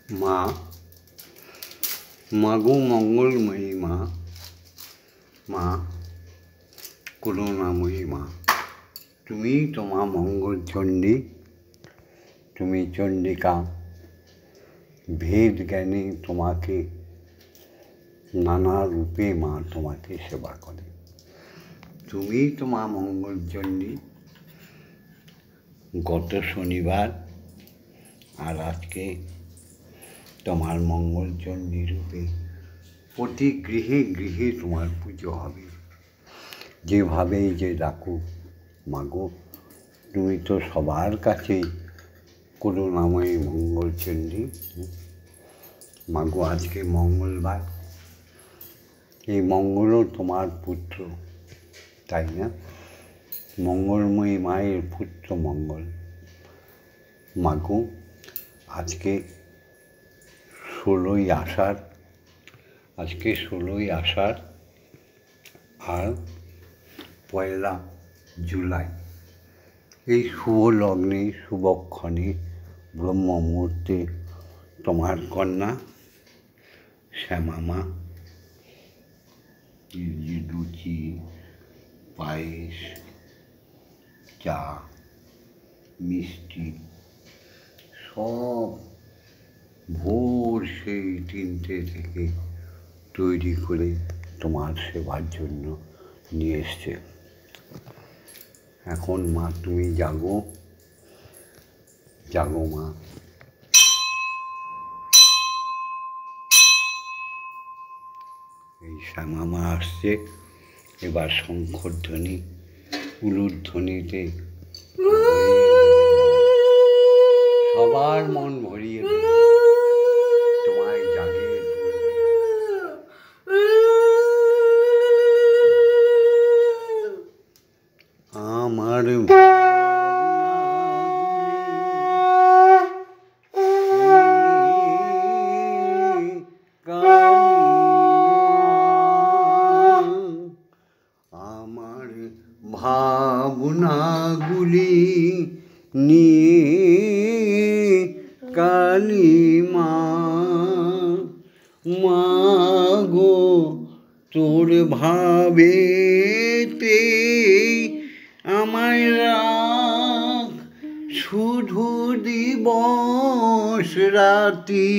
মা, মাগো মঙ্গলময়ী মা, মা করুণাময়ী মা, তুমি তোমার মঙ্গল চণ্ডী, তুমি চণ্ডিকা। ভেদ জ্ঞানে তোমাকে নানা রূপে মা তোমাকে সেবা করে। তুমি তোমার মঙ্গল চণ্ডী, গত শনিবার আর আজকে তোমার মঙ্গল চণ্ডী রূপে প্রতি গৃহে গৃহে তোমার পুজো হবে। যেভাবেই যে ডাকুক মাগো, তুমি তো সবার কাছেই করুণাময়ী মঙ্গল চণ্ডী। মাগো আজকে মঙ্গলবার, এই মঙ্গলও তোমার পুত্র, তাই না? মঙ্গলময়ী মায়ের পুত্র মঙ্গল। মাগো আজকে 16ই আষাঢ়, আজকে 16ই আষাঢ় আর 1 জুলাই। এই শুভ লগ্নে শুভক্ষণে ব্রহ্ম মুহূর্তে তোমার কন্যা শ্যামা লুচি, পায়েস, চা, মিষ্টি সব ভোর সেই 3টে থেকে তৈরি করে তোমার সেবার জন্য নিয়ে এসছে। এখন মা তুমি জাগো, জাগো মা। এই শ্যামা মা আসছে, এবার শঙ্খধ্বনি উলুধ্বনিতে সবার মন ভরিয়ে দেবে, তোমায় জাগিয়ে তুলবে। আমার আমার ভাবনাগুলি নিয়ে কালী মা, মাগো তোর ভাবেতে আমায় রাখ, শুধু দিবস রাতি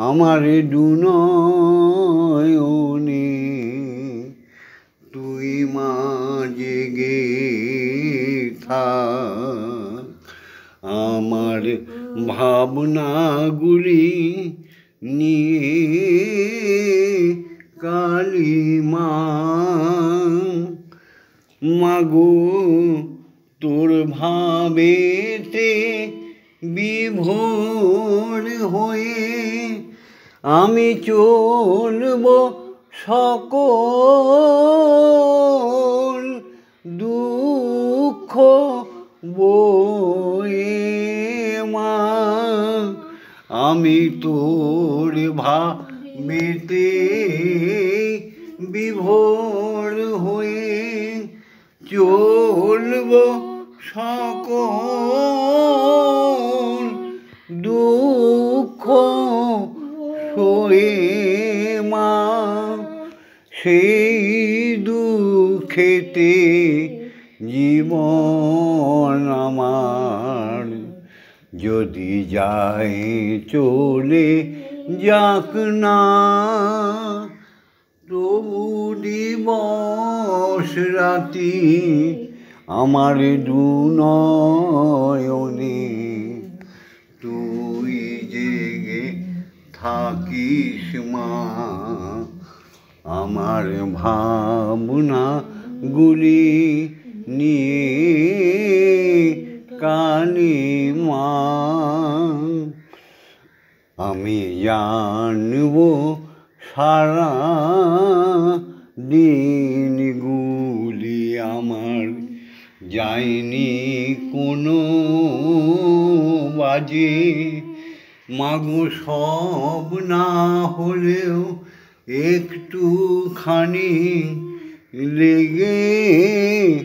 আমার দুনয়নে, তুই মা জেগে থাক। আমার ভাবনাগুলি নিয়ে কালী মা, মাগো তোর ভাবেতে বিভোর হয়ে আমি চলব সকল দুঃখ বয়ে মা, আমি তোর ভাবেতে বিভোর হয়ে চলব সকল দুঃখ সয়ে মা, সেই দুঃখেতে জীবন আমার যদি যায় চলে যাক না, তবু দিবস রাতি আমার দুনয়নে, তুই জেগে থাকিস মা। আমার ভাবনাগুলি নিয়ে কালী মা, আমি জানব সারা দিনগুলি আমার যায়নি কোনো বাজে, মাগো সব না হলেও একটুখানি লেগেছে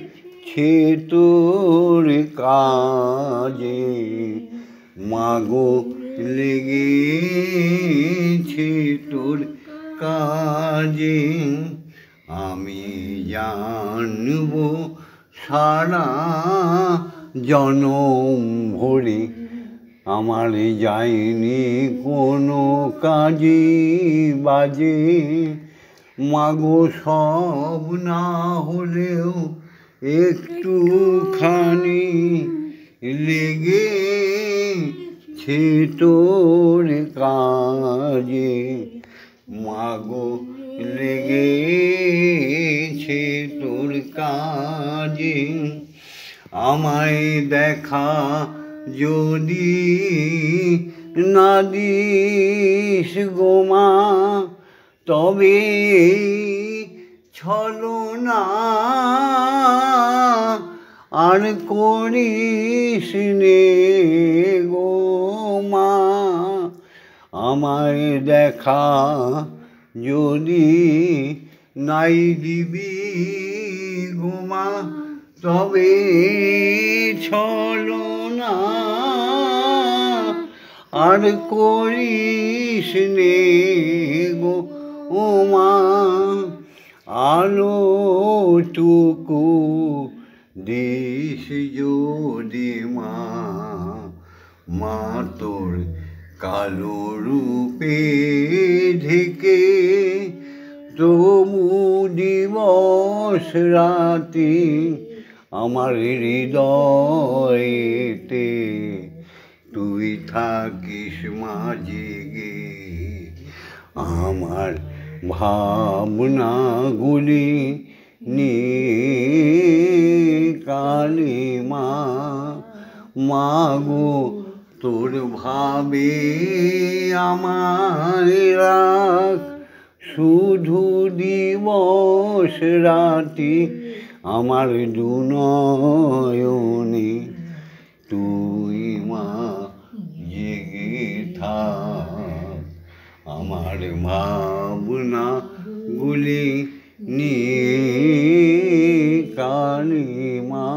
তোর কাজে, মাগো লেগেছে তোর কাজে, আমি জানবো সারা জনম ভরে আমার যায়নি কোনো কাজে বাজে। মাগো সব না হলেও একটুখানি লেগেছে তোর কাজে, মাগো লেগেছে তোর কাজে। আমায় দেখা যদি না দিস গো মা, তবে ছলনা আর করিস নে গো মা। আমায় দেখা যদি নাই দিবি গো মা, তবে ছলনা আর করিস নে গো ও মা। আলোটুকু দিস যদি মা, মা তোর কালো রূপে ঢেকে, তবু দিবস রাতে আমার হৃদয়েতে তুই থাকিস মা জেগে। আমার ভাবনাগুলি নিয়ে কালী মা, মাগো তোর ভাবে আমার রাখ, শুধু দিবস রাতি আমার দুনয়নে তুই মা জেগে থাক। আমার ভাবনাগুলি নিয়ে কালী মা।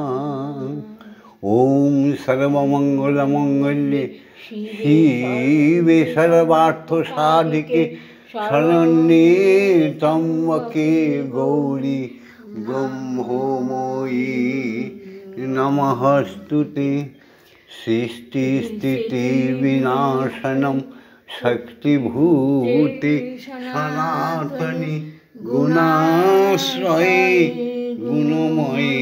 ওম সর্বমঙ্গলমঙ্গল্যে শিবে সর্বার্থসাধিকে শরণ্যে ত্র্যম্বকে গৌরী ব্রহ্মময়ী নমস্তুতে। সৃষ্টিস্থিতি বিনাশনম শক্তিভূতে সনাতনী গুণাশ্রয়ে গুণময়ী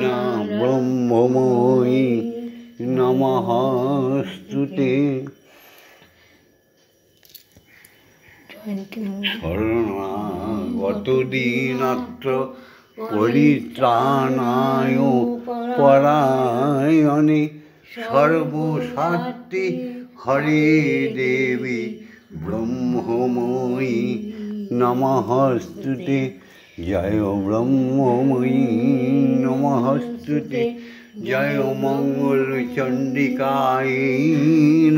না ব্রহ্মময়ী নমস্তুতে। শরণাগত দীনাত্র পরিত্রাণায় পরায়ণে সর্বশক্তি হরে দেবী ব্রহ্মময়ী নমস্তুতে। জয় ব্রহ্মময়ী নমস্তুতে। জয় মঙ্গল চণ্ডিকায়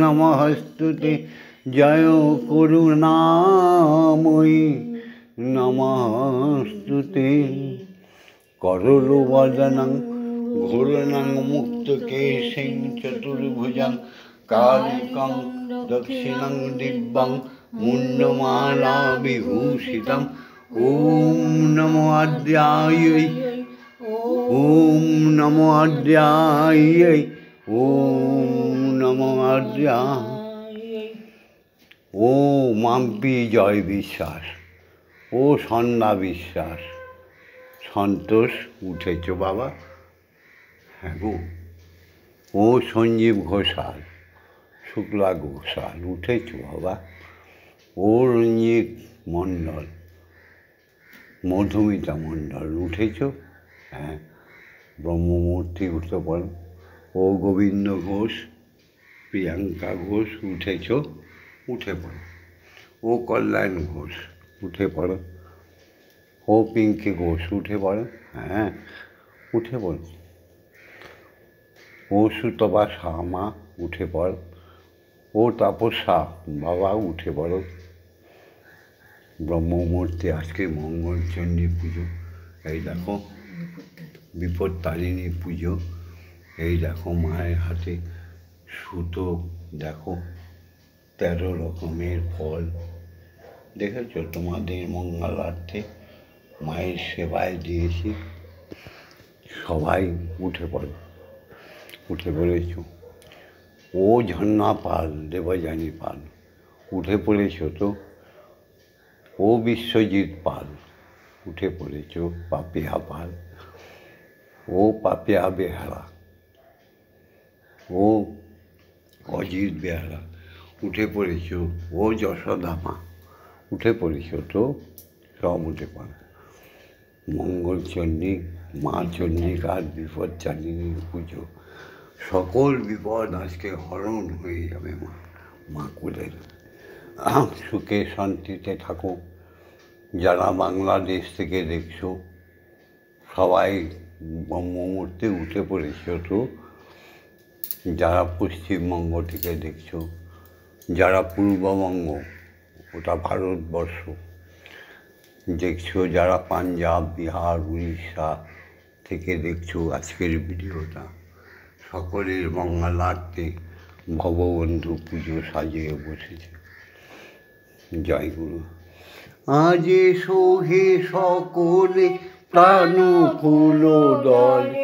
নমস্তুতে। জয় করুণাময়ী নমস্তুতে। করলবদনং ঘূর্ণং মুক্তকেশং চতুর্ভুজং কালিকং দক্ষিণং দিব্যং মুণ্ডমালা বিভূষিতং। ওম নমো আদ্যায়, ওম নমো আদ্যায়, ওম নমো আদ্যায়। ও মাম্পি জয় বিশ্বাস, ও সন্ধ্যা বিশ্বাস। সন্তোষ উঠেছ বাবা? হ্যাঁ গো। ও সঞ্জীব ঘোষাল, শুক্লা ঘোষাল উঠেছ বাবা? ও রঞ্জিত মণ্ডল, মধুমিতা মণ্ডল উঠেছ? হ্যাঁ। ব্রহ্মমূর্তি উঠতে পারো। ও গোবিন্দ ঘোষ, প্রিয়াঙ্কা ঘোষ উঠেছ? উঠে পড়ো। ও কল্যাণ ঘোষ উঠে পড়ো। ও পিঙ্কি ঘোষ উঠে পড়ো। হ্যাঁ, উঠে পড়ো। ও সুতপা শামা উঠে পড়। ও তাপসা বাবা উঠে পড়ো। ব্রহ্মমূর্তি আজকে মঙ্গলচণ্ডী পুজো। এই দেখো বিপত্তারিণী পুজো। এই দেখো মায়ের হাতে সুতো, দেখো 13 রকমের ফল। দেখেছ, তোমাদের মঙ্গলার্থে মায়ের সেবায় দিয়েছি। সবাই উঠে পড়ো, উঠে পড়েছ। ও ঝর্ণা পাল, দেবযানী পাল, উঠে পড়েছ তো। ও বিশ্বজিৎ পাল, উঠে পড়েছ। পাপিয়া পাল, ও পাপিয়া বেহারা, ও অজিত বেহারা, উঠে পড়েছ। ও যশোদা মা, উঠে পড়েছ তো। সব উঠে পড়ে। মঙ্গলচণ্ডী মা চণ্ডিকার বিপদ চালিনীর পুজো। সকল বিপদ আজকে হরণ হয়ে যাবে মা, মা করে সুখে শান্তিতে থাকো। যারা বাংলাদেশ থেকে দেখছো সবাই ব্রহ্মমূর্তে উঠে পড়েছ তো। যারা পশ্চিমবঙ্গ থেকে দেখছো, যারা পূর্ববঙ্গ, ওটা ভারতবর্ষ দেখছো, যারা পাঞ্জাব, বিহার, উড়িষ্যা থেকে দেখছো আজকের ভিডিওটা, সকলের মঙ্গলার্থে ভগবন্ধু পুজো সাজিয়ে বসেছে। জয় গুরু। আজ এসো হে সকলে প্রাণ ফুল দলে,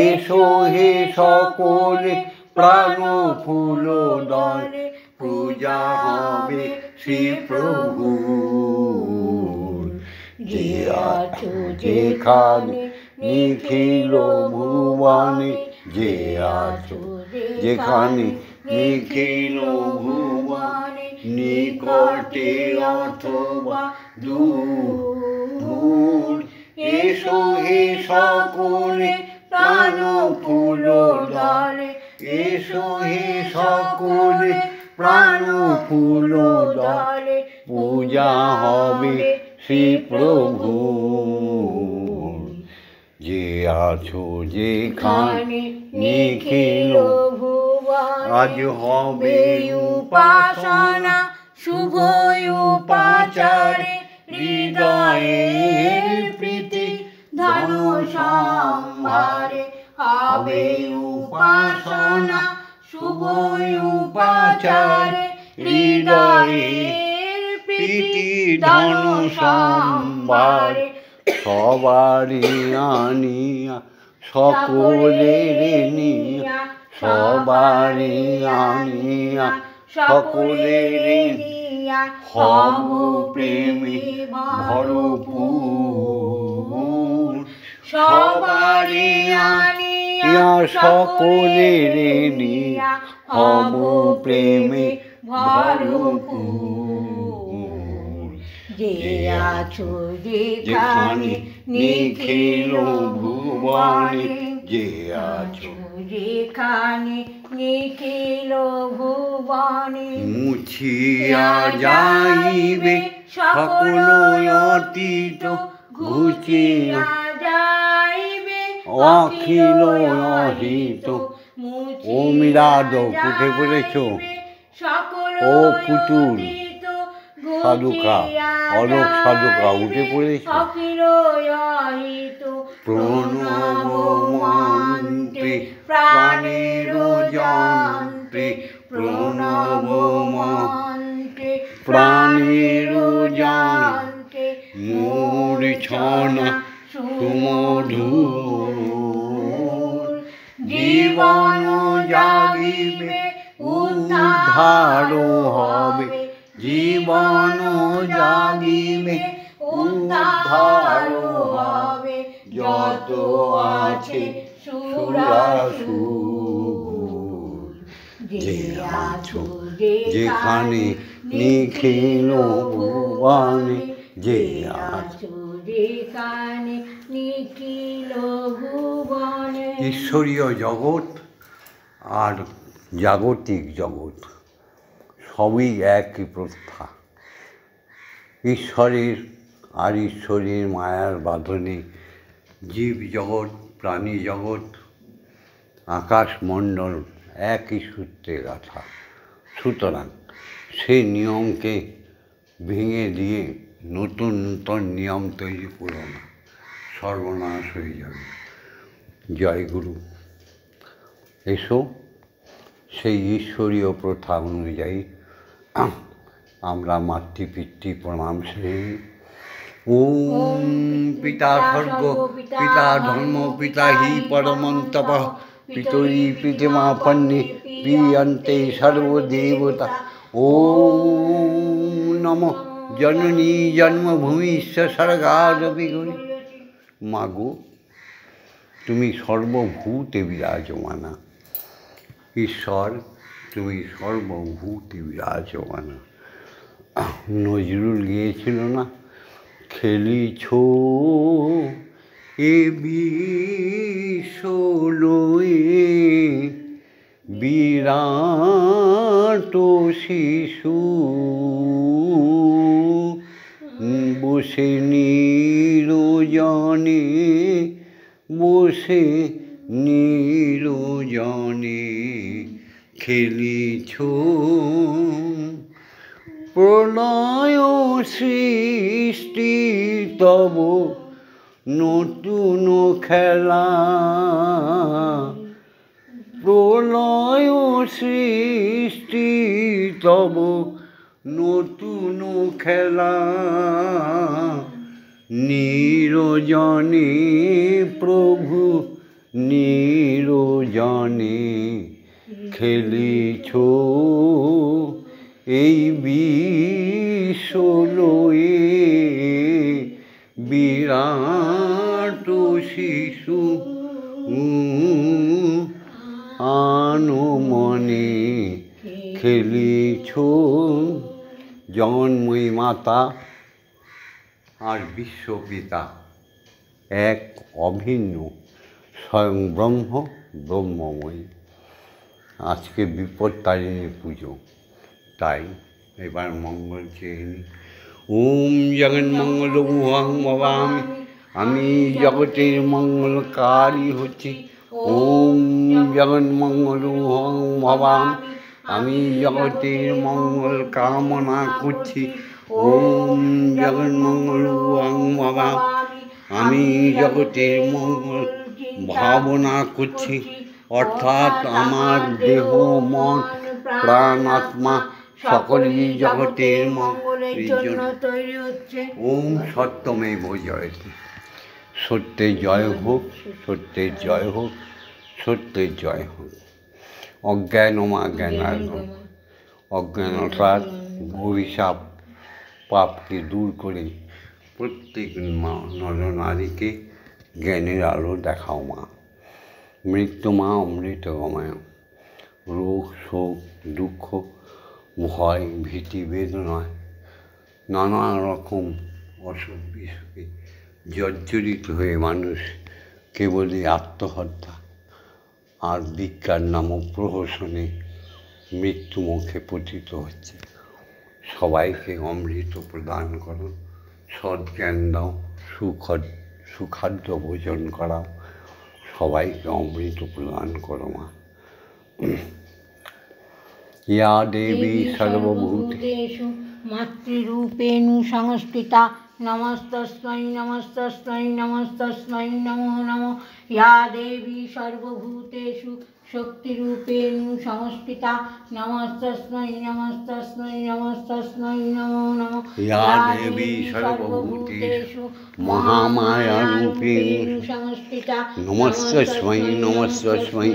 এসো হে সকলে প্রাণ ফুল দলে, পূজা হবে শ্রী প্রভুর। যে আছো যেখানে নিখিল ভুবনে, যে আছো যেখানে নিখিল ভুবনে, নিকটে অথবা দূর, এসো হে সকলে প্রাণ ফুল দলে, এসো হে সকলে প্রাণ ফুল দলে, পূজা হবে শ্রী প্রভুর। যে আছো যেখানে নিখিল ভুবনে, আজ হবে উপাসনা শুভ উপাচারে, হৃদয়ের প্রীতি ধন সম্ভারে। হবে উপাসনা শুভ উপাচারে, হৃদয়ের প্রীতি ধন সম্ভারে। সবারই আনিয়া সকলের নিয়া, সবারই আনিয়া সকলের নিয়া, হব প্রেমে ভরপুর। সবারই আনিয়া সকলের নিয়া, হব প্রেমে ভরপুর। যে আছো যেখানে নিখিল ভুবনে, যে আছো যেখানে নিখিল ভুবনে, মুছিয়া যাইবে সকল অতীত, ঘুচিয়া যাইবে অখিল অহিত। ও মিরাদ, উঠে পড়েছ। ও পুতুল সাধুকা, অলোক সাধুকা, উঠে পড়েছ। প্রণব মন্ত্রে প্রাণের যন্ত্রে, প্রণব মন্ত্রে প্রাণের যন্ত্রে, মূর্ছনা সুমধুর। জীবন জাগিবে উদ্ধার হবে, জীবন জাগিবে উদ্ধার হবে, যত আছে সুরাসুর। যে আছো যেখানে নিখিল ভুবনে, যে আছো যেখানে নিখিল ভুবনে। ঈশ্বরীয় জগৎ আর জাগতিক জগৎ সবই একই প্রথা। ঈশ্বরের আর ঈশ্বরের মায়ার বাঁধনে জীব জগৎ, প্রাণী জগৎ, আকাশমণ্ডল একই সূত্রে গাঁথা। সুতরাং সেই নিয়মকে ভেঙে দিয়ে নতুন নতুন নিয়ম তৈরি করো না, সর্বনাশ হয়ে যাবে। জয় গুরু। এসো সেই ঈশ্বরীয় প্রথা অনুযায়ী আমরা মাতৃপিতৃ প্রণাম শ্রী ওম পিতা স্বর্গ পিতা ধর্ম পিতা হি পরমন্তপ পিতরি পিতমা পন্নে প্রিয়ন্তে সর্বদেবতা ওম নমঃ জননী জন্মভূমিশ্চ স্বর্গাদপি গরি। মাগো, তুমি সর্বভূতে বিরাজমানা ঈশ্বর, তুমি সর্বভূতে বিরাজমানা। নজরুল গিয়েছিল না, খেলিছ এ বিশ্বলয়ে বিরাট শিশু বসে নিরজনে বসে নিরজনে খেলিছ প্রলয় সৃষ্টি তব নতুন খেলা প্রলয় সৃষ্টি তব নতুন খেলা নিরজনে প্রভু নিরজনে খেলিছ এই বিশ্বলয়ে বিরাট শিশু আনমনে খেলিছ। জগন্ময়ী মাতা আর বিশ্বপিতা এক অভিন্ন, স্বয়ং ব্রহ্ম ব্রহ্মময়ী। আজকে বিপত্তারিণী পুজো, তাই এবার মঙ্গল চেয়ে নিই। ওম জগন্মঙ্গল গুহং ভবামি, আমি জগতের মঙ্গলকারী হচ্ছি। ওম জগন্মঙ্গল গুহং ভবামি, আমি জগতের মঙ্গল কামনা করছি। ওম জগন্মঙ্গল গুহং ভবামি, আমি জগতের মঙ্গল ভাবনা করছি। অর্থাৎ আমার দেহ মন প্রাণ আত্মা সকলেই জগতের মঙ্গলের জন্য তৈরি হচ্ছে। ওম সত্যমেব জয়তে। সত্যের জয় হোক, সত্যের জয় হোক, সত্যের জয় হোক। অজ্ঞানমা জ্ঞানার্ঘ্যম, অজ্ঞানতার অভিশাপ পাপকে দূর করে প্রত্যেক নরনারীকে জ্ঞানের আলো দেখাও মা। মৃত্যু মা অমৃত গময়। রোগ শোক দুঃখ ভয় ভীতি বেদনায় নানা রকম অসুখ বিসুখে জর্জরিত হয়ে মানুষ কেবলই আত্মহত্যা আর বিজ্ঞান নামক প্রহসনে মৃত্যু মুখে পতিত হচ্ছে। সবাইকে অমৃত প্রদান করো, সজ্ঞান দাও, সুখাদ্য ভোজন করাও, সবাইকে অমৃত প্রদান করো মা। ইয়া দেবী সর্বভূতেষু মাতৃরূপেণ সংস্থিতা নমস্তস্मै নমস্তস্मै নমস্তস্मै নমো নমঃ। ইয়া দেবী সর্বভূতেষু শক্তিরূপেণ সংস্থিতা নমস্তস্मै নমস্তস্मै নমস্তস্मै নমো নমঃ। ইয়া দেবী সর্বভূতেষু মহামায়ারূপেণ সংস্থিতা নমস্তস্मै নমস্তস্मै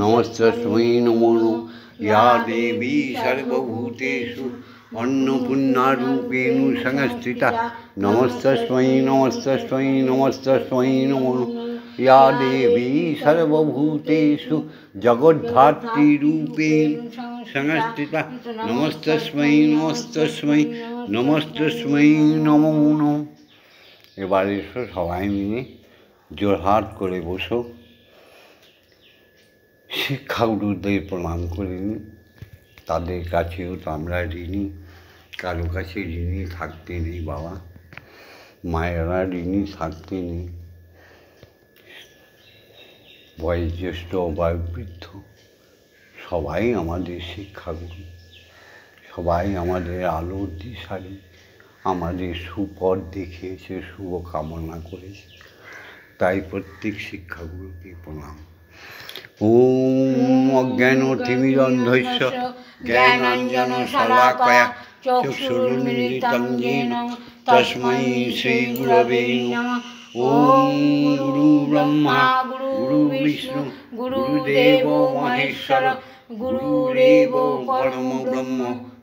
নমস্তস্मै নমো নমঃ। ইয়া দেবী সর্বভূতেষু অন্নপূর্ণারূপেণ সংস্থিতা নমস্তস্मै নমস্তস্मै নমস্তস্मै নমো নমঃ। ইয়া দেবী সর্বভূতেষু জগদ্ধাত্রীরূপেণ সংস্থিতা নমস্তস্मै নমস্তস্मै নমস্তস্मै নমো নমঃ। এবার এসো সবাই মিলে জোড়হাত করে বসো, শিক্ষাগুরুদের প্রণাম করে নিই। তাদের কাছেও তো আমরা ঋণী, কারো কাছে ঋণী থাকতে নেই বাবা। মায়েরা ঋণী থাকতে নেই। বয়োজ্যেষ্ঠ বয়োবৃদ্ধ সবাই আমাদের শিক্ষাগুরু, সবাই আমাদের আলোর দিশারি, আমাদের সুপথ দেখিয়েছে, শুভ কামনা করেছে। তাই প্রত্যেক শিক্ষাগুরুকে প্রণাম। ওম অজ্ঞান তিমিরন্ধস্য জ্ঞানাঞ্জনশলাকয়া চক্ষুর্মিলিतं येन তস্मै শ্রীগুরবে নমঃ। ওম গুরু ব্রহ্মা গুরু বিষ্ণু গুরুদেব মহেশ্বর গুরুরেব পরম ব্রহ্ম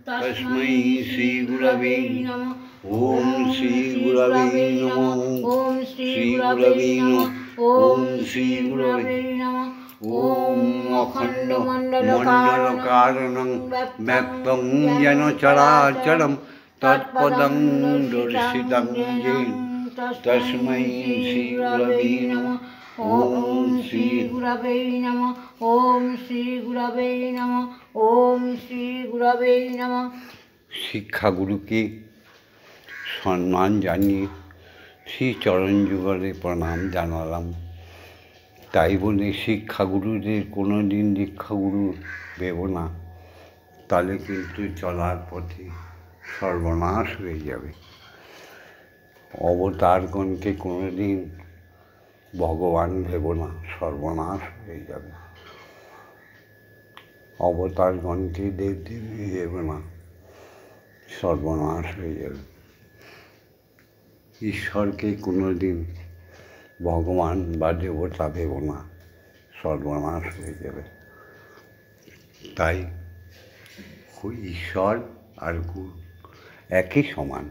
তস্मै শ্রীগুরবে নমঃ। ওম শ্রীগুরবে নমঃ। ওম শ্রীগুরবে নমঃ। ওম শ্রীগুরবে নমঃ। ওম অখণ্ডমণ্ডলকারণং ব্যক্তং যেন চরাচরম তৎপদং দর্শিতং येन তস্मै শ্রীগুরবে নমঃ। ওম শ্রীগুরবে নমঃ। ওম শ্রীগুরবে নমঃ। ওম শ্রীগুরবে নমঃ। শিক্ষাগুরুকে সম্মান জানিয়ে শ্রী চরণ যুগলে প্রণাম জানালাম। তাই বলে শিক্ষাগুরুদের কোনো দিন দীক্ষাগুরু দেব না, তাহলে কিন্তু চলার পথে সর্বনাশ হয়ে যাবে। অবতারগণকে কোনো দিন ভগবান ভেব না, সর্বনাশ হয়ে যাবে। অবতারগণকে দেবদেবী ভেব না, সর্বনাশ হয়ে যাবে। ঈশ্বরকে কোনো দিন ভগবান বা দেবতা ভেব না, সর্বনাশ হয়ে যাবে। তাই ঈশ্বর আর গুরু একই সমান,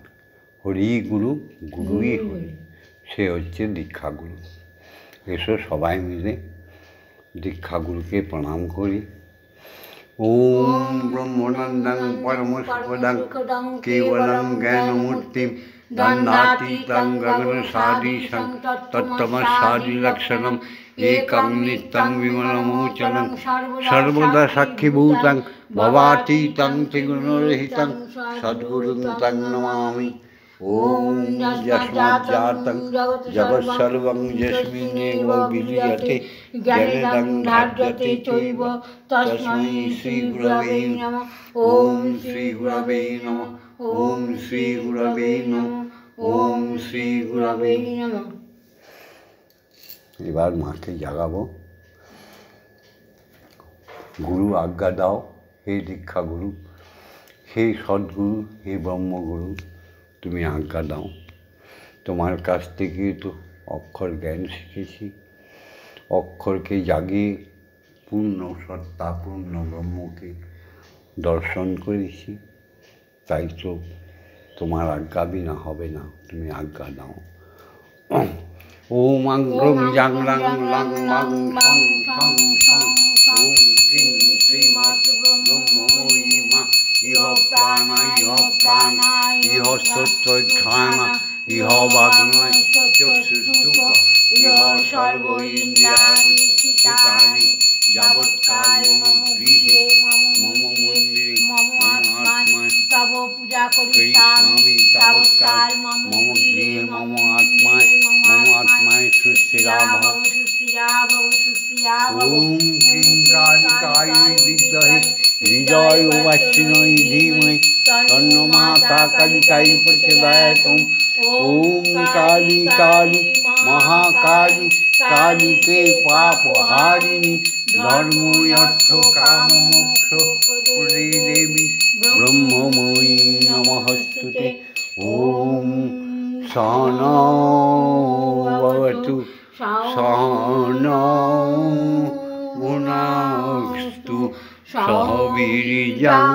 হরি গুরু গুরুই হরি, সে হচ্ছে দীক্ষাগুরু। এসো সবাই মিলে দীক্ষাগুরুকে প্রণাম করি। ওম ব্রহ্মানন্দং পরমসুখদং কেবলং জ্ঞানমূর্তিম দণ্ডাতীतं গগনসাদৃশং তত্ত্বমস্যাদিলক্ষণম একং নিত্যং বিমলমোচनं সর্বদা সাক্ষীভূतं ভবাতীतं ত্রিগুণরহিतं সদ্গুরুং তং নমামি। ওম যস্মাজ্জাतं জগৎসর্বং যস্মিন্নেব বিলীয়তে জ্ঞানেদং ধার্যতে চৈব তস্मै শ্রীগুরবে নমঃ। ওম শ্রীগুরবে নমঃ। ওম শ্রীগুরবে নমঃ। ওম শ্রীগুরবে নমঃ। এবার মাকে জাগাবো। গুরু আজ্ঞা দাও, হে দীক্ষাগুরু, হে সদ্গুরু, হে ব্রহ্মগুরু, তুমি আজ্ঞা দাও। তোমার কাছ থেকে তো অক্ষর জ্ঞান শিখেছি, অক্ষরকে জাগিয়ে পূর্ণ সত্তা পূর্ণ ব্রহ্মকে দর্শন করেছি। তাই তো তোমার আজ্ঞা বিনা হবে না, তুমি আজ্ঞা দাও। ওম আংগ্রং জাংলাং লাং লাং সং সং সং ওম ক্রিং শ্রীমৎ ব্রহ্মময়ী মা ইহ প্রাণা ইহ প্রাণা ইহ সত্যঘ্রাণা ইহ বাগ্ময় চক্ষুষ্টুক ইহ সর্ব ইন্দ্রিয়াণি স্থিতানি যাবৎকাল মম গৃহে মম মন্দিরে মম আত্মায় তব পূজা করিষ্যামি তাবৎকাল মম গৃহে মম আত্মায় সুস্থিরা ভব সুস্থিরা ভব সুস্থিরা ভব। ওম ক্রিং কালিকায় বিদ্মহে হৃদয় বাচ্চিনৈ ধীমহি তন্নো মাতা কালিকাই প্রচোদয়াৎ। ওম কালী কালী মহাকালী কালীকে পাপহারিণী ধর্ম অর্থ কাম মোক্ষ প্রদে দেবী ব্রহ্মময়ী নমস্তুতে। ওম সহনৌ ভবতু সহনৌ ভুনাস্তু সহ বীর্যং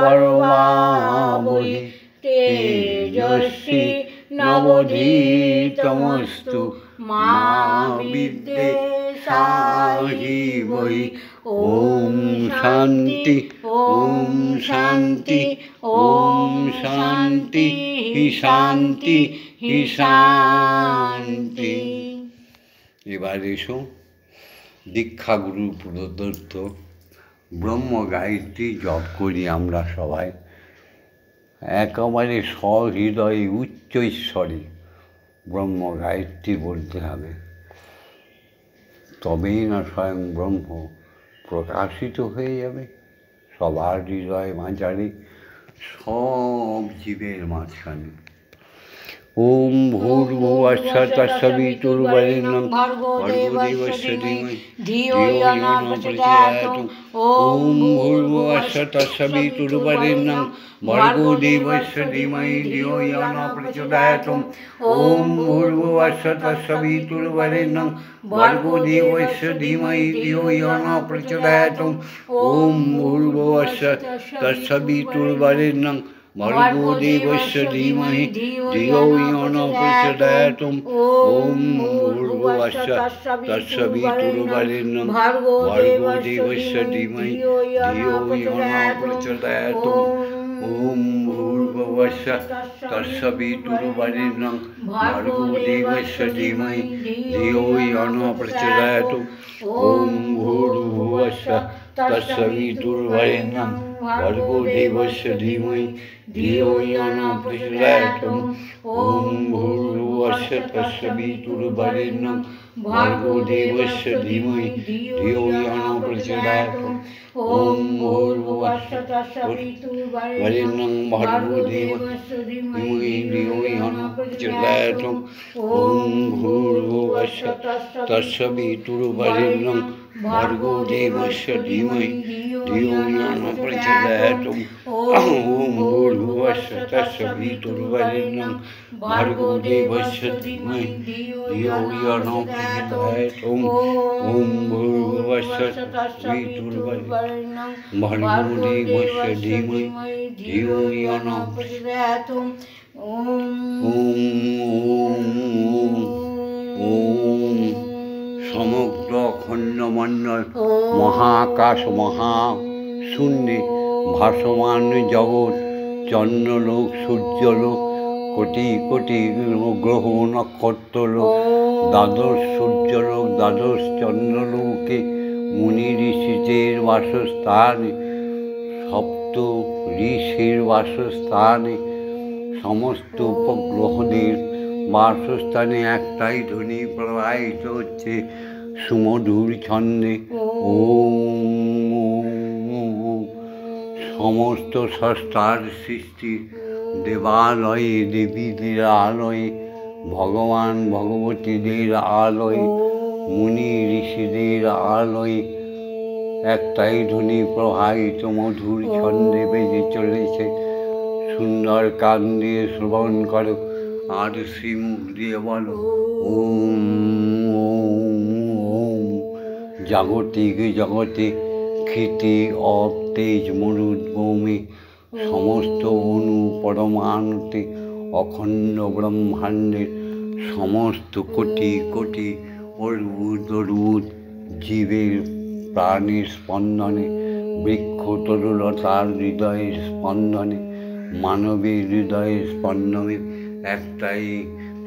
করবাবহি তেজস্বী নবধীতমস্তু মা বিদ্বেষাহিবহি। ওম শান্তি ওম শান্তি ওম শান্তি হি শান্তি হি শান্তি। এবার এসো দীক্ষাগুরু প্রদত্ত ব্রহ্ম গায়ত্রী জপ করি আমরা সবাই একেবারে সহৃদয়ে উচ্চৈশ্বরে ব্রহ্ম গায়ত্রী বলতে হবে, তবেই না স্বয়ং ব্রহ্ম প্রকাশিত হয়ে যাবে সবার হৃদয় মাঝারে, সব জীবের মাঝখানে। ॐ भूर्भुवस्सुः तत्सवितुर्वरेण्यं भर्गो देवस्य धीमहि धियो यो न प्रचोदयात् ॐ भूर्भुवस्सुः तत्सवितुर्वरेण्यं भर्गो देवस्य धीमहि धियो यो न प्रचोदयात् ॐ भूर्भुवस्सुः तत्सवितुर्वरेण्यं भर्गो देवस्य धीमहि धियो यो न प्रचोदयात् ॐ भूर्भुवस्सुः तत्सवितुर्वरेण्यं भर्गो देवस्य धीमहि धियो यो न प्रचोदयात् ॐ भूर्भुवस्सुः तत्सवितुर्वरेण्यं भर्गो देवस्य धीमहि धियो यो न प्रचोदयात् ॐ भूर्भुवस्सुः तत्सवितुर्वरेण्यं भर्गो देवस्य धीमहि धियो यो न प्रचोदयात् ॐ भूर्भुवस्सुः तत्सवितुर्वरेण्यं भर्गो देवस्य धीमहि धियो यो न प्रचोदयात् ॐ भूर्भुवस्सुः तत्सवितुर्वरेण्यं भर्गो देवस्य धीमहि धियो यो न प्रचोदयात् ॐ भूर्भुवस्सुः तत्सवितुर्वरेण्यं भर्गो देवस्य धीमहि धियो यो न प्रचोदयात् ॐ भूर्भुवस्सुः तत्सवितुर्वरेण्यं भर्गो देवस्य धीमहि धियो यो न प्रचोदयात् ॐ भूर्भुवस्सुः तत्सवितुर्वरेण्यं भर्गो देवस्य धीमहि धियो यो न प्रचोदयात् ॐ भूर्भुवस्सुः तत्सवितुर्वरेण्यं भर्गो देवस्य धीमहि धियो यो न प्रचोदयात् সমগ্র অখণ্ডমণ্ডল মহাকাশ মহাশূন্যে ভাসমান জগৎ চন্দ্রলোক সূর্যলোক কোটি কোটি গ্রহ নক্ষত্রলোক দ্বাদশ সূর্যলোক দ্বাদশ চন্দ্রলোকে মুনি ঋষিদের বাসস্থানে সপ্ত ঋষির বাসস্থানে সমস্ত উপগ্রহদের বাসস্থানে একটাই ধ্বনি প্রবাহিত হচ্ছে সুমধুর ছন্দে সমস্ত স্রষ্টার সৃষ্টি দেবালয়ে দেবীদের আলয়ে ভগবান ভগবতীদের আলয়ে মুনি ঋষিদের আলয়ে একটাই ধ্বনি প্রবাহিত মধুর ছন্দে বেজে চলেছে। সুন্দর কান দিয়ে শ্রবণ করো আর শ্রীমুখ দিয়ে বলো ওম ওম। জাগতিক জগতে ক্ষিতি অপ তেজ মরুদ ভূমি সমস্ত অনু পরমাণুতে অখণ্ড ব্রহ্মাণ্ডের সমস্ত কোটি কোটি অর্বুদ অর্বুদ জীবের প্রাণের স্পন্দনে বৃক্ষ তরুলতার হৃদয়ের স্পন্দনে মানবের হৃদয়ের স্পন্দনে একটাই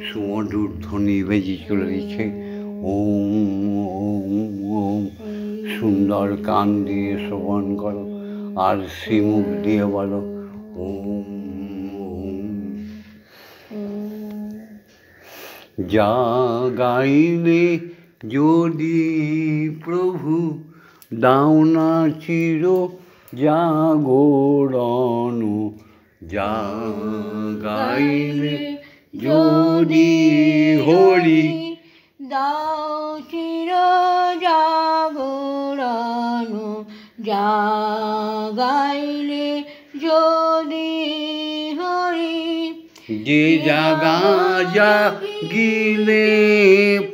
সুমধুর ধ্বনি বেজে চলেছে ওম ওম ওম। সুন্দর কান দিয়ে শ্রবণ করো আর শ্রীমুখ দিয়ে বলো ওম ওম। যা গাইলে যদি প্রভু দাও না চির জাগরণ, যা গাইলে যদি হরি দাও চির জাগরণ, যা গাইলে যদি হরি। যে জাগা জাগিলে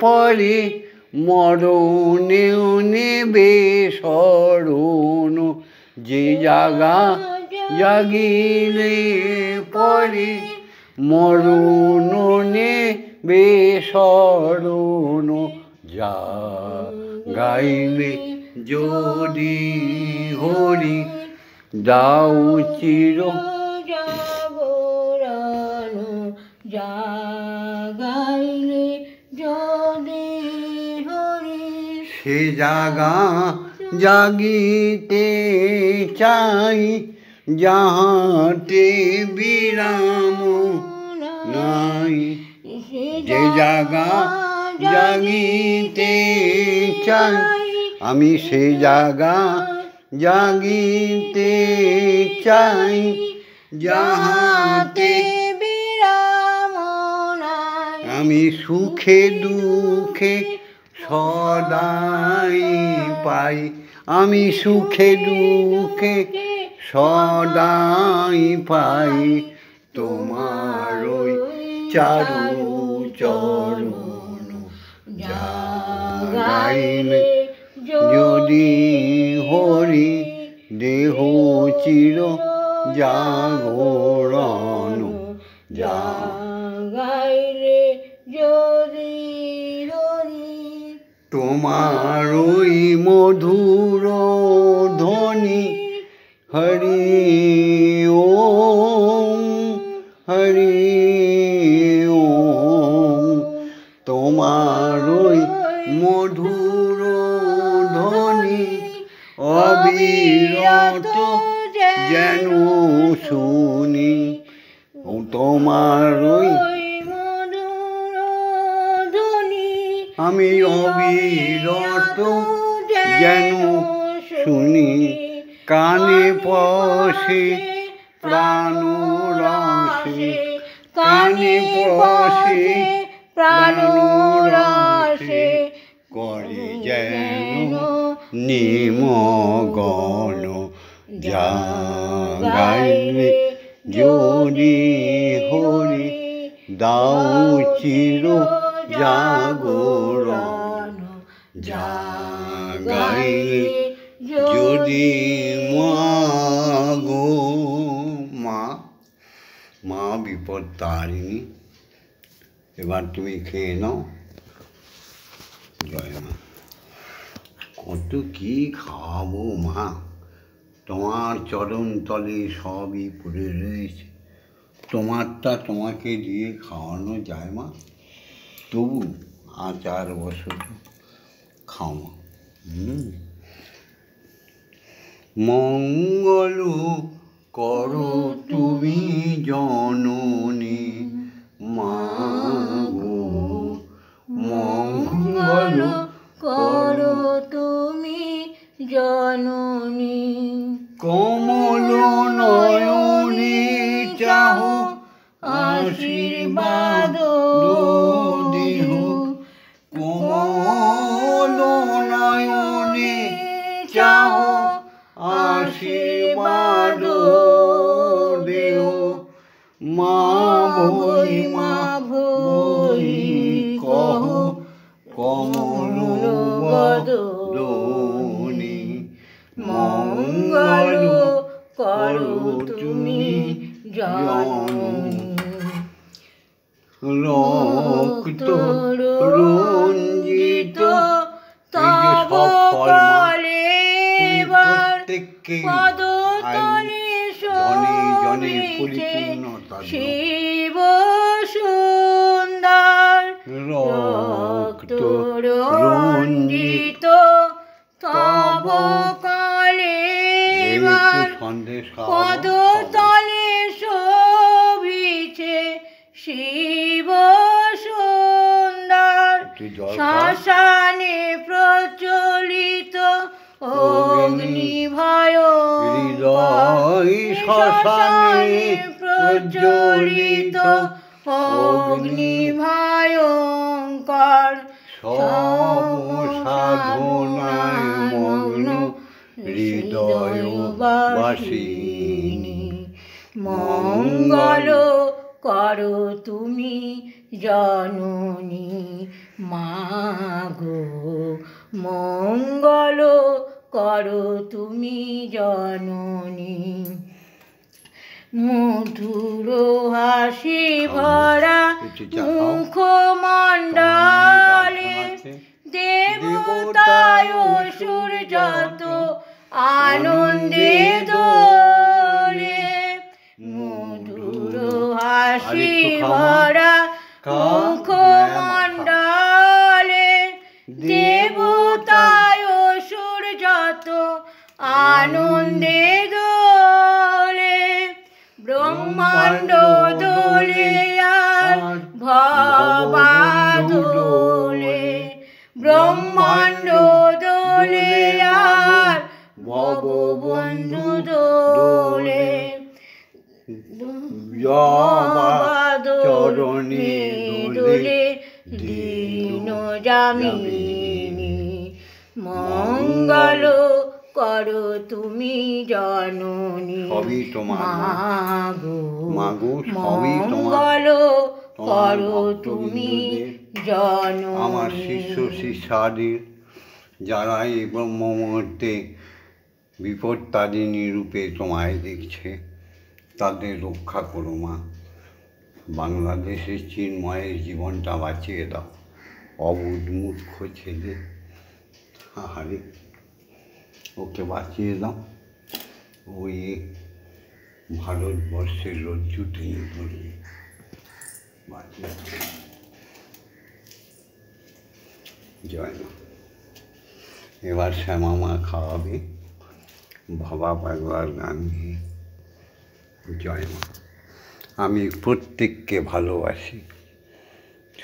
পরে মরণেও নেবে শরণ, যে জাগা জাগিলে পরে মরণ নেবে শরণ, যা গাইলে যদি হরি দাও চির জাগরণ, যা গাইলে যদি হরি। সে জাগা জাগিতে চাই যাহাতে বিরাম নাই, যে জাগা জাগিতে চাই আমি সে জাগা জাগিতে চাই যাহাতে বিরাম আমি সুখে দুঃখে সদাই পাই, আমি সুখে দুঃখে সদাই পাই তোমার ওই চারু চরণ জাগাইলে যদি হরি দেহ চির জাগরণ জাগাইলে যদি হরি তোমার ওই মধুর ধ্বনি হরি ওম হরি ওম, তোমার ওই মধুর ধ্বনি অবিরত যেন শুনি, তোমার ওই মধুর ধ্বনি আমি অবিরত যেন শুনি, কানে পশে প্রাণ রসে, কানে পশে প্রাণ রসে করে যেন নিমগ্ন জাগাইলে যদি হরি দাও চির জাগরণ জাগাইলে যদি মাগো মা, মা বিপদ তারিণী। এবার তুমি খেয়ে নাও। জয় মা। কত কি খাওয়াবো মা, তোমার চরণ তলে সবই পড়ে রয়েছে, তোমারটা তোমাকে দিয়ে খাওয়ানো যায় মা, তবু আচার বছর খাও মা। মঙ্গল করো তুমি জননী মা গো, মঙ্গল করো তুমি জননী কমল নয়নে চাহ আশীর্বাদ দেহ, কমল নয়নে চাহ আশীর্বাদ দেহ, মা ভই কহ কমল বদনী, মঙ্গল করো তুমি জননী। রক্ত রঞ্জিত তব কলে প্রত্যেককে পদতলে জনে জনে শোভিছে পরিপূর্ণতা দাও। শিব সুন্দর রক্ত রঞ্জিত তব কলে সন্দেশ পদতলে শোভিছে শিব সুন্দর, শ্মশানে প্রচলিত অগ্নি ভয়, হৃদয় শ্মশানে প্রজ্বলিত অগ্নি ভয়ঙ্কর, সব সাধনায় মগ্ন হৃদয় বাসিনী, মঙ্গল করো তুমি জননী মা গো, মঙ্গল করো তুমি জননী। মধুর হাসি ভরা মুখমণ্ডলে দেবতায় অসুর যত আনন্দে দোলে, মধুর হাসি ভরা মুখমণ্ডলে দেবতায় অসুর যত আনন্দে দোলে, ব্রহ্মাণ্ড দোলে আর ভবা দোলে, ব্রহ্মাণ্ড দোলে আর ভববন্ধু দোলে। জবা চরণে দোলে দীন যামিনী মঙ্গল করো তুমি জননী সবই তোমার মাগো মাগো সবই তোমার মঙ্গল করো তুমি জননী। আমার শিষ্য শিষ্যাদের যারা এই ব্রহ্ম মুহূর্তে বিপত্তারিণী রূপে তোমায় দেখছে তাদের রক্ষা করো মা। বাংলাদেশের চিন্ময়ের জীবনটা বাঁচিয়ে দাও। অবুধ মূর্খ ছেলে, আহারে ওকে বাঁচিয়ে দাও। ওই ভারতবর্ষের রজ্জু টেনে ধরবে, বাঁচিয়ে দাও। জয় মা। এবার শ্যামা মা খাওয়াবে বাবা পাগলার গান নিয়ে। জয় মা। আমি প্রত্যেককে ভালোবাসি,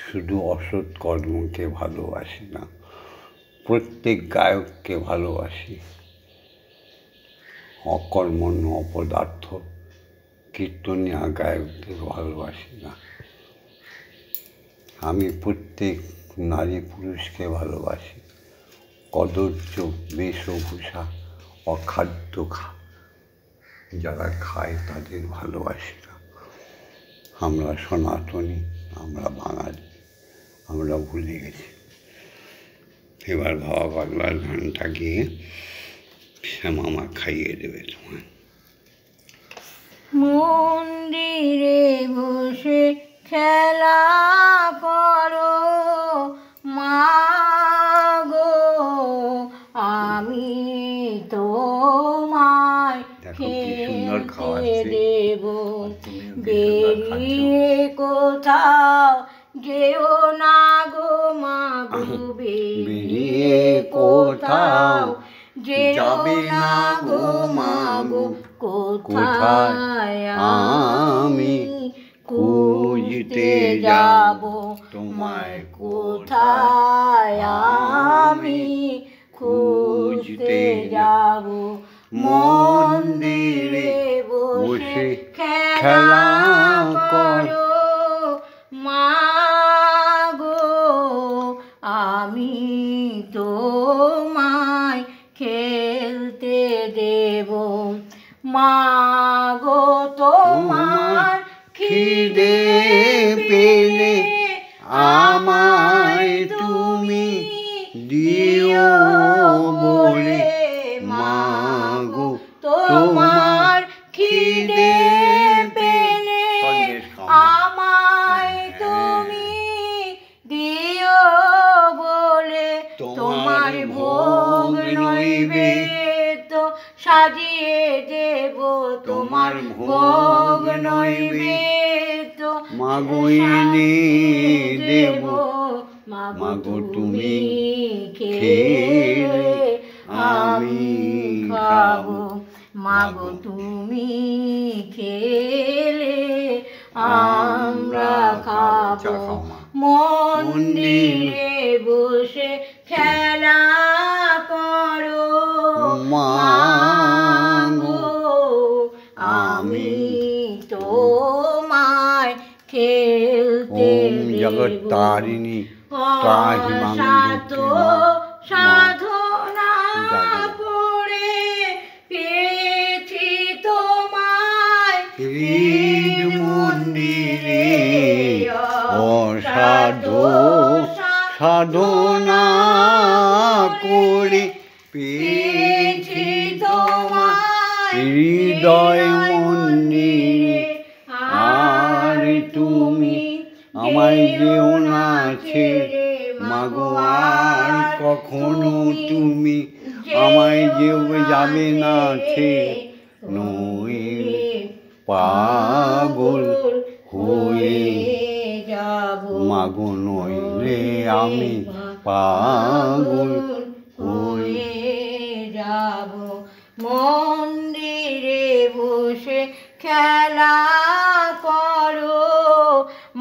শুধু অসৎ কর্মকে ভালোবাসি না, প্রত্যেক গায়ককে ভালোবাসি। অকর্মণ্য অপদার্থ কীর্তনিয়া গায়কদের ভালোবাসি না। আমি প্রত্যেক নারী পুরুষকে ভালোবাসি। কদর্য বেশভূষা অখাদ্য যারা খায় তাদের ভালোবাসি না। আমরা সনাতনী, আমরা বাঙালি, আমরা ভুলে গেছি। এবার বাবা পাগলার গানটা গিয়ে শ্যামা মা খাইয়ে দেবে তোমায়। মন্দিরে বসে খেলা করো মাগো, আমি তোমায় খেতে দেব। বেরিয়ে কোথাও যেও না গো মাগো, বেরিয়ে কোথাও যেও না গো মাগো, কোথায় আমি খুঁজতে যাব তোমায়, কোথায় আমি খুঁজতে যাব। মন্দিরে বসে খেলা করো মাগো, আমি তোমায় খেলতে দেব। মাগো তোমার খিদে পেলে আমায় তুমি দিও বলে, মাগো তোমার খিদে পেলে আমায় তুমি দিও বলে, তোমার ভোগ নৈবেদ্য সাজিয়ে দেব, তোমার ভোগ নৈবেদ্য মাগো এনে দেব। মাগো তুমি খেলে আমি খাবো, মাগো তুমি খেলে আমরা খাবো। মন্দিরে বসে খেলা করো মাগো, আমি তোমায় খেলতে দেব। জগত্তারিণী সাধনা করে পেয়েছি তোমায় মন্দিরে, সাধনা করে পেয়েছি তোমায় হৃদয় মন্দিরে। আর তুমি আমায় যেও না ছেড়ে মাগো, আর কখনো তুমি আমায় যেও যাবে না ছেড়ে। নইলে পাগল হয়ে যাব মাগো, নইলে আমি পাগল হয়ে যাব। মন্দিরে বসে খেলা করো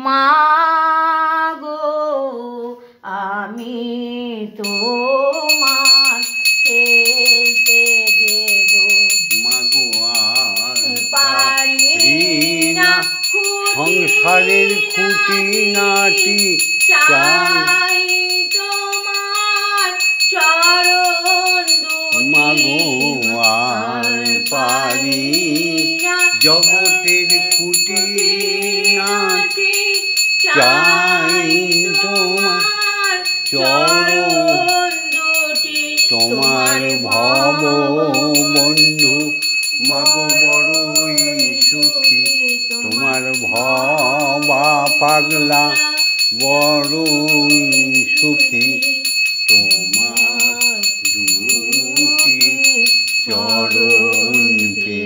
মাগো, আমি তোমার খেলতে দেব। মাগো আর পারি না সংসারের খুঁটিনাটি চাই চাই তোমার চরণ মাগো আর পারি না। জগতের খুঁটিনাটি চাই তোমার চরণ দুটি তোমার ভব বন্ধু মাগো বড়ই সুখী তোমার ভবা পাগলা বড়ই সুখী তোমার দুটি চরণ পে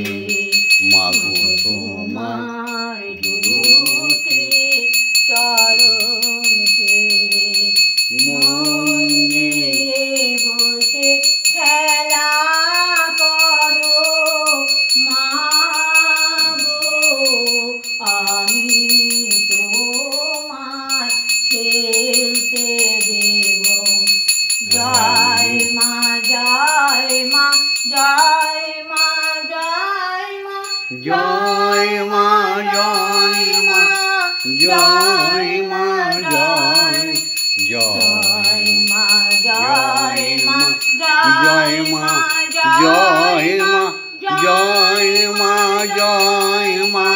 মাগো তোমার দুটি চরণ পে মন্দিরে বসে খেলা করো মাগো আমি তোমার খেলতে দেব জয় মা জয় মা জয় মা জয় মা জয় মা জয় মা জয় মা জয় জয় মা জয় মা জয় মা জয় মা জয় মা জয় মা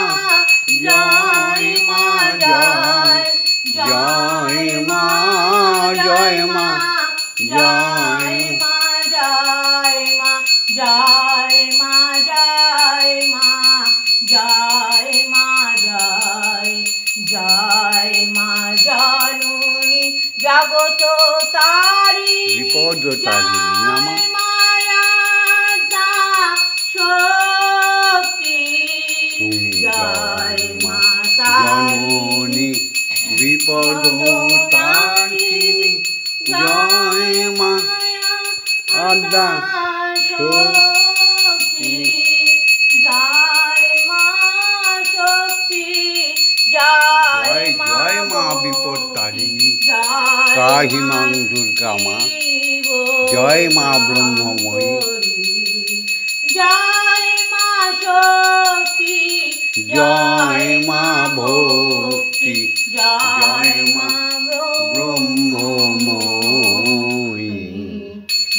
জয় মা জয় জয় মা জয় মা জয় জয় মা জয় মা জয় মা জয় মা জয় জয় মা জননী জগত তারি বিপদ তারি নামা শক্তি তুমি জয় মা জননী বিপদ তারিণী জয় মা আদা শক্তি জয় মা শক্তি জয় জয় মা বিপদ তারিণী ত্রাহি মাং দুর্গা মা জয় মা ব্রহ্মময়ী জয় মা শক্তি জয় মা ভক্তি জয় মা ব্রহ্মময়ী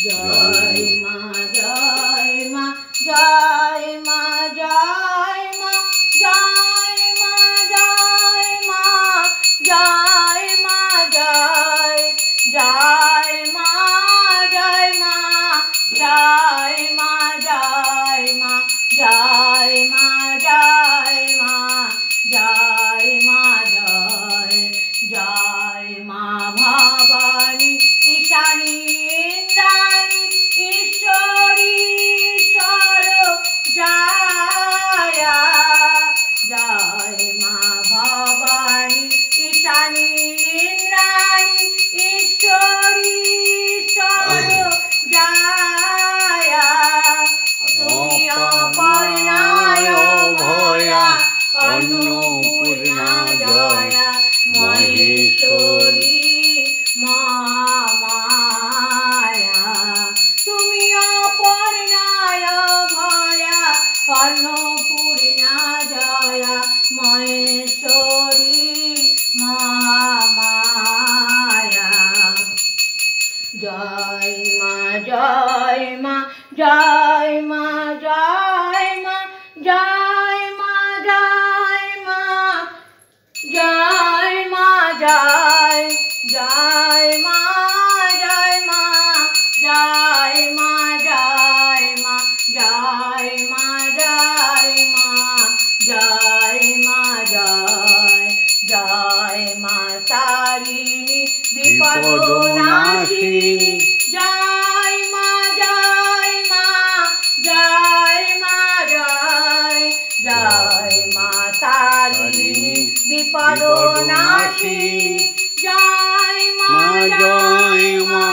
জয় মা জয় মা জয় মা জয় মা জয় মা জয় মা জয় মা জয় জয় মা জয় মা জয় মা জয় মা জয় মা জয় মা জয় মা জয় জয় মা ভবানী ঈশানী ইন্দ্রাণী ঈশ্বরী ঈশ্বর জয় জয় মা ভবানী ঈশানী ইন্দ্রাণী ঈশ্বরী ঈশ্বর জয় তুমি অপর্ণায় ভয়া অন্নপূর্ণা জয়া মহেশ্বরী মহামায়া তুমি অপর্ণায় ভয়া অন্নপূর্ণা জয়া মহেশ্বরী মহামায়া জয় মা জয় মা জয় মা জয় মা জয় মা জয় মা জয় মা জয় জয় মা জয় মা জয় মা জয় মা জয় মা জয় মা জয় মা জয় জয় মা তারিণী বিপদনাশিনী জয় মা জয় মা জয় মা জয় জয় মা তারিণী বিপদনাশিনী জয় মা জয় মা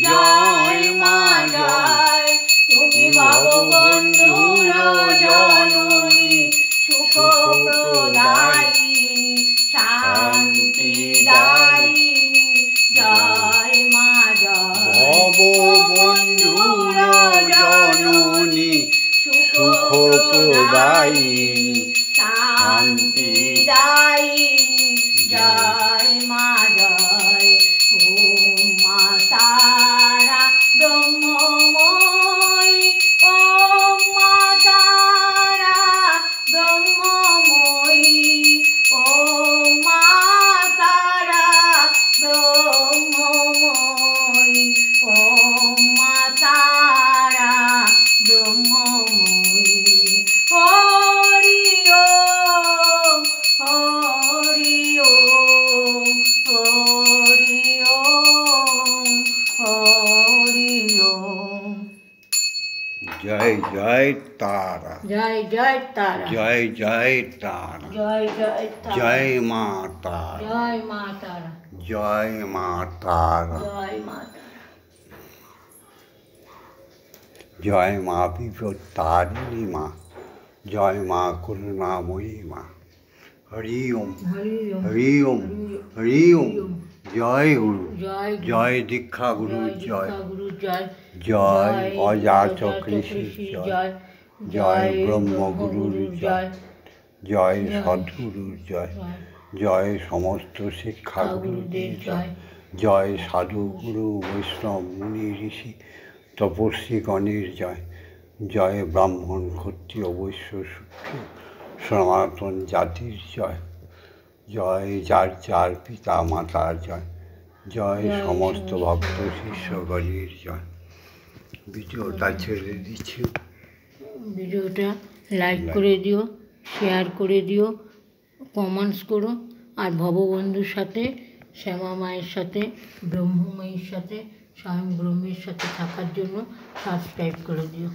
জয় মা জয় তুমি ভববন্ধুর জননী সুখ প্রদায়িনী শান্তিদায়িনী জয় মা জয় ভববন্ধুর জননী সুখ প্রদায়িনী শান্তি বিদায়িনী জয় মা জয় ওম মা তারা ব্রহ্মময়ী ওম মা তারা ব্রহ্মময়ী ওম মা তারা ব্রহ্মময়ী ওম মা তারা ব্রহ্মময়ী হরি ওম হরি ওম হরি ওম হরি ওম। জয় জয় তারা, জয় জয় তারা, জয় জয় তারা, জয় জয় তারা, জয় মা তারা, জয় মা তারা, জয় মা তারা, জয় মা তারা। জয় মা বিপদ তারিণী মা, জয় মা করুণাময়ী মা। হরি ওম, হরি ওম, হরি ওম, হরি ওম। জয় গুরু, জয় জয় দীক্ষা গুরু, জয় গুরু জয়, জয় অজাচক ঋষি জয়, জয় ব্রহ্মগুরুর জয়, জয় সদ্গুরুর জয়, জয় সমস্ত শিক্ষাগুরুদের জয়, জয় সাধু গুরু বৈষ্ণব মুনি ঋষি তপস্বীগণের জয়, জয় ব্রাহ্মণ ক্ষত্রিয় বৈশ্য শূদ্র সনাতন জাতির জয়, জয় যার যার পিতা মাতার জয়, জয় সমস্ত ভক্ত শিষ্যগণের জয়। ভিডিওটা ছেড়ে দিচ্ছি। ভিডিওটা লাইক করে দিও, শেয়ার করে দিও, কমেন্টস করো, আর ভববন্ধুর সাথে, শ্যামা মায়ের সাথে, ব্রহ্মময়ীর সাথে, স্বয়ং ব্রহ্মের সাথে থাকার জন্য সাবস্ক্রাইব করে দিও।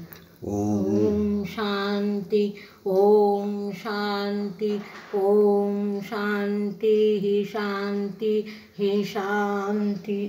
ওম শান্তি, ওম শান্তি, ওম শান্তি হি শান্তি হি শান্তি।